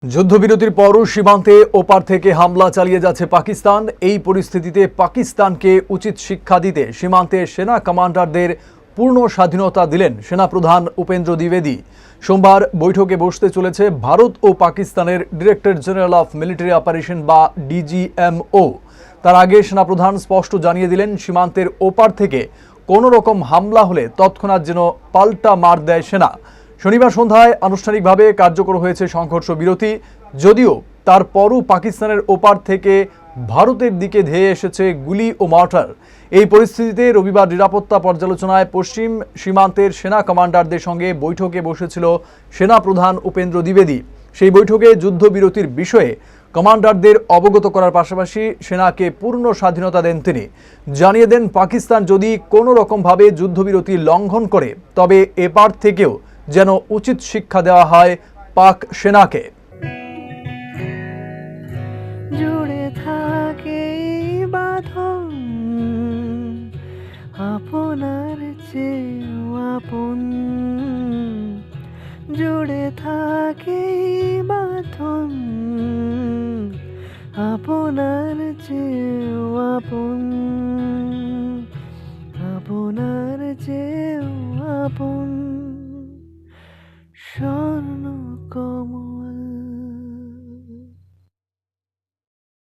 যুদ্ধবিরতির পরও সীমান্তে ওপার থেকে হামলা চালিয়ে যাচ্ছে পাকিস্তান। এই পরিস্থিতিতে পাকিস্তানকে উচিত শিক্ষা দিতে সীমান্তে সেনা কমান্ডারদের পূর্ণ স্বাধীনতা দিলেন সেনাপ্রধান উপেন্দ্র দ্বিবেদী। সোমবার বৈঠকে বসতে চলেছে ভারত ও পাকিস্তানের director general of military operation বা ডিজিএমও। তার আগে সেনাপ্রধান স্পষ্ট জানিয়ে দিলেন, সীমান্তের ওপার থেকে কোনো রকম হামলা হলে তৎক্ষণাৎ যেন পাল্টা মার দেয় সেনা। শনিবার সন্ধ্যায় আনুষ্ঠানিকভাবে কার্যকর হয়েছে সংঘর্ষ বিরতি, যদিও তারপরও পাকিস্তানের ওপার থেকে ভারতের দিকে ধেয়ে এসেছে গুলি ও মর্টার। এই পরিস্থিতিতে রবিবার নিরাপত্তা পর্যালোচনায় পশ্চিম সীমান্তের সেনা কমান্ডারদের সঙ্গে বৈঠকে বসেছিল সেনাপ্রধান উপেন্দ্র দ্বিবেদী। সেই বৈঠকে যুদ্ধবিরতির বিষয়ে কমান্ডারদের অবগত করার পাশাপাশি সেনাকে পূর্ণ স্বাধীনতা দেন তিনি। জানিয়ে দেন, পাকিস্তান যদি কোনো রকমভাবে যুদ্ধবিরতি লঙ্ঘন করে তবে এপার থেকেও যেন উচিত শিক্ষা দেওয়া হয় পাক সেনাকে। জুড়ে থাকে বাঁধন আপনার চেয়েও আপন, জুড়ে থাকে বাঁধন আপনার চেয়েও আপন, আপনার চেয়েও আপন।